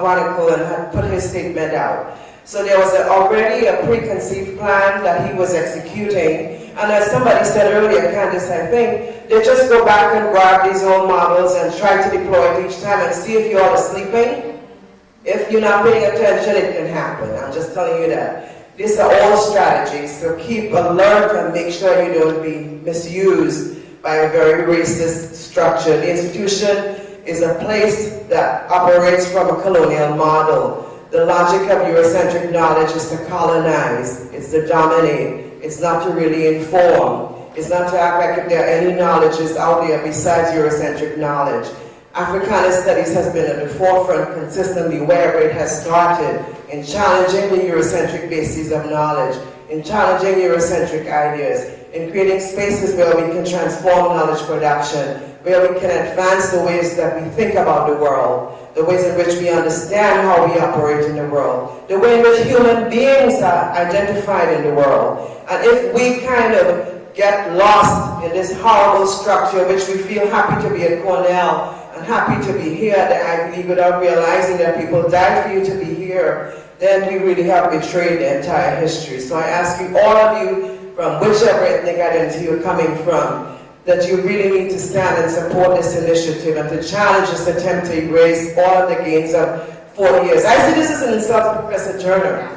article and had put his statement out. So there was already a preconceived plan that he was executing. And as somebody said earlier, Candace, I think, they just go back and grab these old models and try to deploy it each time and see if you're all sleeping. If you're not paying attention, it can happen. I'm just telling you that. These are all strategies, so keep alert and make sure you don't be misused by a very racist structure. The institution is a place that operates from a colonial model. The logic of Eurocentric knowledge is to colonize, it's to dominate, it's not to really inform, it's not to act like if there are any knowledges out there besides Eurocentric knowledge. Africana studies has been at the forefront consistently wherever it has started in challenging the Eurocentric bases of knowledge, in challenging Eurocentric ideas, in creating spaces where we can transform knowledge production, where we can advance the ways that we think about the world, the ways in which we understand how we operate in the world, the way in which human beings are identified in the world. And if we kind of get lost in this horrible structure, which we feel happy to be at Cornell and happy to be here at the Ivy League without realizing that people died for you to be here, then we really have betrayed the entire history. So I ask you, all of you, from whichever ethnic identity you're coming from, that you really need to stand and support this initiative and to challenge this attempt to erase all of the gains of 40 years. I see this as an insult to Professor Turner.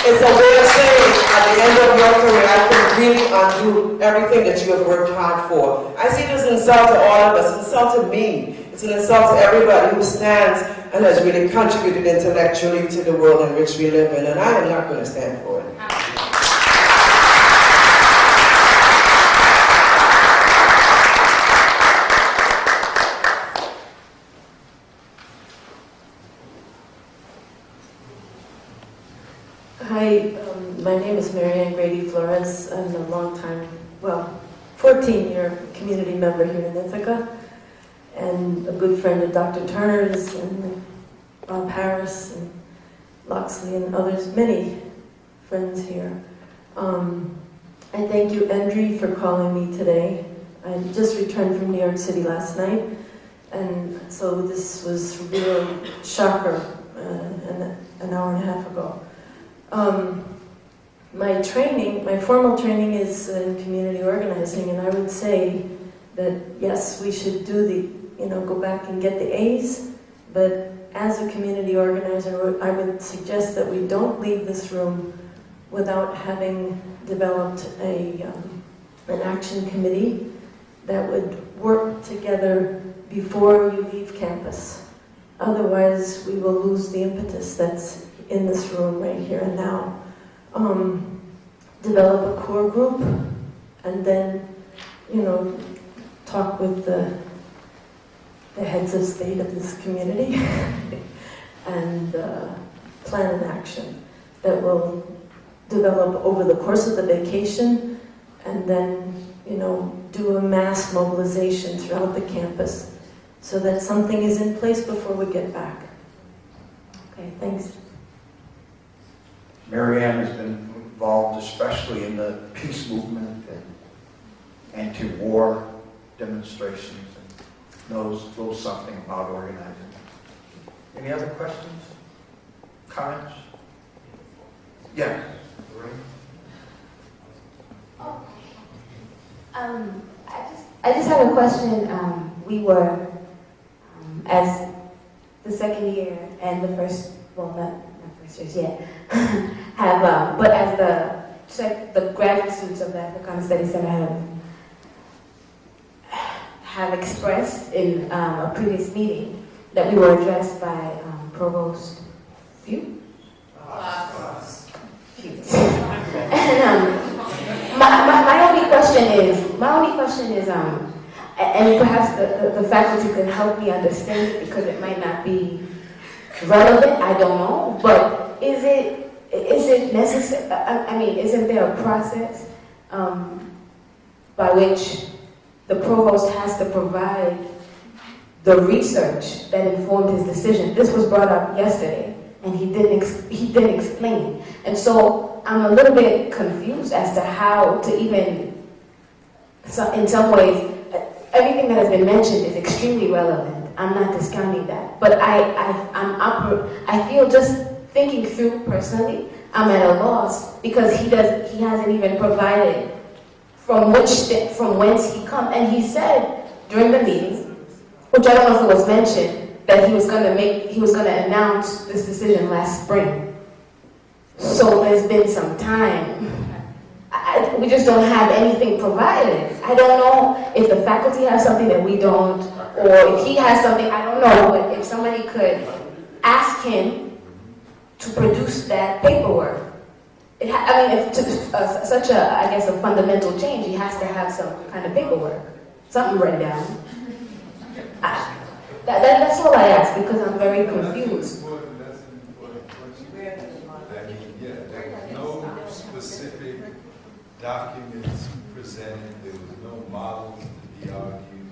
It's a way of saying, at the end of your career, I can really undo everything that you have worked hard for. I see it as an insult to all of us, an insult to me. It's an insult to everybody who stands and has really contributed intellectually to the world in which we live in, and I am not going to stand for it. Hi, my name is Marianne Grady Flores. I'm a long-time, well, 14-year community member here in Ithaca, and a good friend of Dr. Turner's and Bob Harris and Loxley and others, many friends here. I thank you, Andrew, for calling me today. I just returned from New York City last night, and so this was a real shocker an hour and a half ago. My formal training is in community organizing, and I would say that yes, we should do go back and get the A's, but as a community organizer, I would suggest that we don't leave this room without having developed an action committee that would work together before you leave campus. Otherwise, we will lose the impetus that's in this room right here and now. Develop a core group, and then, talk with the heads of state of this community and plan an action that will develop over the course of the vacation, and then, do a mass mobilization throughout the campus so that something is in place before we get back. Okay, thanks. Marianne has been involved especially in the peace movement and anti-war demonstrations and knows a little something about organizing. Any other questions? Comments? Yeah. Oh. I just have a question. We were, as the second year and the first, well, not first years yet, but as the graduate students of the Africana Studies Center have expressed in a previous meeting that we were addressed by Provost Few. And my only question is, and perhaps the faculty can help me understand it because it might not be relevant, I don't know, but is it necessary? I mean, isn't there a process by which the provost has to provide the research that informed his decision? This was brought up yesterday, and he didn't explain. And so I'm a little bit confused as to how to even, in some ways, everything that has been mentioned is extremely relevant. I'm not discounting that. But I feel just thinking through personally, I'm at a loss because he hasn't even provided from whence he comes. And he said during the meeting, which I don't know if it was mentioned, that he was going to announce this decision last spring. So there's been some time. We just don't have anything provided. I don't know if the faculty has something that we don't, or if he has something, I don't know, but if somebody could ask him to produce that paperwork. If such a, I guess, a fundamental change, he has to have some kind of paperwork, something written down. That's all I ask, because I'm very confused. There was no specific documents presented, there was no models to be argued,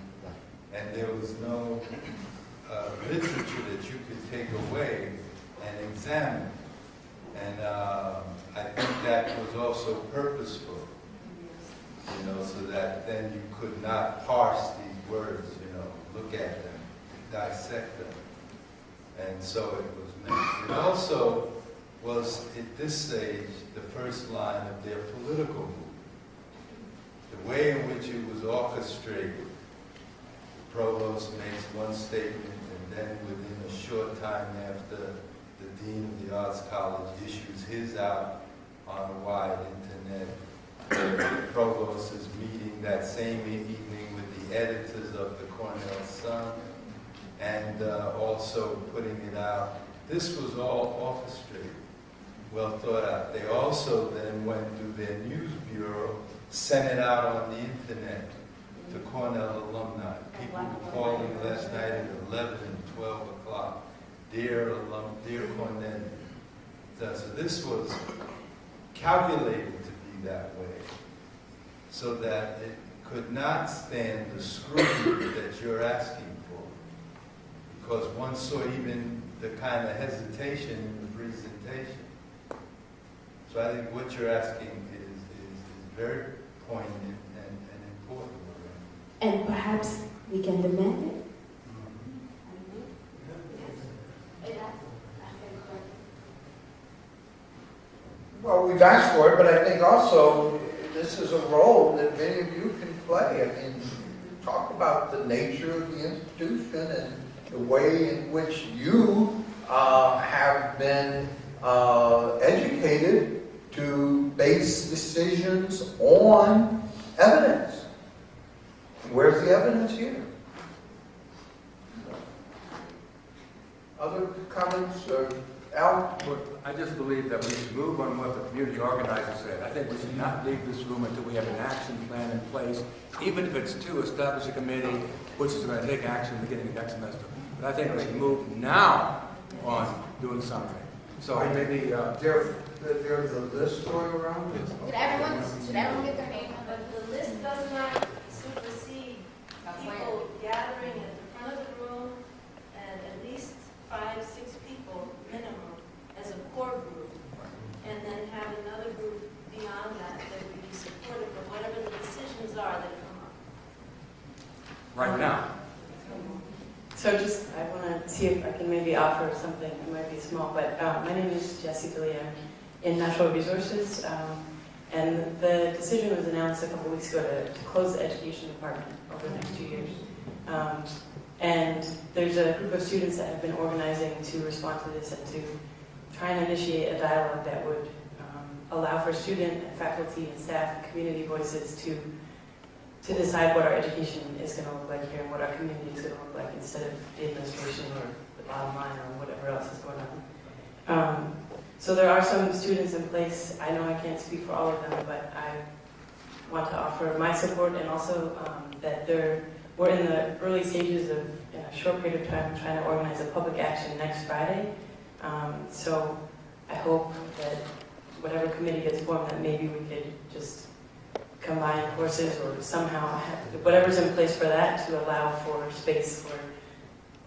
and there was no literature that you could take away and examine. And I think that was also purposeful, so that then you could not parse these words, look at them, dissect them. And so it was meant. It also was, at this stage, the first line of their political movement. The way in which it was orchestrated, the provost makes one statement, and then within a short time after, the dean of the Arts College issues his out on a wide internet. The provost is meeting that same evening with the editors of the Cornell Sun, and also putting it out. This was all orchestrated, well thought out. They also then went to their news bureau, sent it out on the internet to Cornell alumni. People were calling last night at 11 and 12 o'clock. Dear Cornell. So this was calculated to be that way, so that it could not stand the scrutiny that you're asking for. Because one saw even the kind of hesitation in the presentation. So I think what you're asking is very poignant and important. And perhaps we can demand it? Well, we've asked for it, but I think also this is a role that many of you can play. I mean, talk about the nature of the institution and the way in which you have been educated to base decisions on evidence. Where's the evidence here? Other comments? Al? I just believe that we should move on what the community organizer said. I think we should not leave this room until we have an action plan in place, even if it's to establish a committee which is going to take action beginning of next semester. But I think we should move now on doing something. So maybe there's a list going around. Should everyone get their name on it? The list does not supersede people gathering at the front of the room and at least 5, 6 people minimum as a core group, and then have another group beyond that that would be supportive of whatever the decisions are that come up. right now. So I want to see if I can maybe offer something. It might be small, but my name is Jessie Delia. I'm in Natural Resources, and the decision was announced a couple weeks ago to close the education department over the next 2 years. And there's a group of students that have been organizing to respond to this and to try and initiate a dialogue that would allow for student, faculty, and staff, and community voices to decide what our education is going to look like here and what our community is going to look like instead of the administration or the bottom line or whatever else is going on. So there are some students in place. I know I can't speak for all of them, but I want to offer my support and also that we're in the early stages of, in a short period of time, trying to organize a public action next Friday. So I hope that whatever committee gets formed, that maybe we could just combine forces or somehow have whatever's in place for that to allow for space for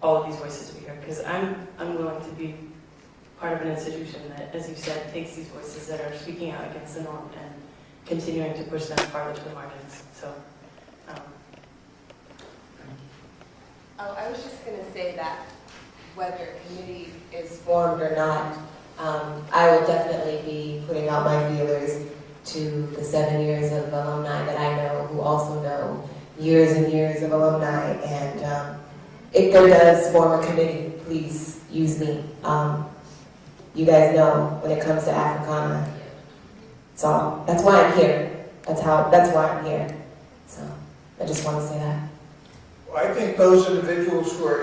all of these voices to be heard. Because I'm unwilling to be part of an institution that, as you said, takes these voices that are speaking out against the norm and continuing to push them farther to the margins. So. Oh, I was just going to say that whether a committee is formed or not, I will definitely be putting out my feelers to the 7 years of alumni that I know, who also know years and years of alumni. And if there does form a committee, please use me. You guys know when it comes to Africana. So that's why I'm here. That's why I'm here. So I just want to say that. Well, I think those individuals who are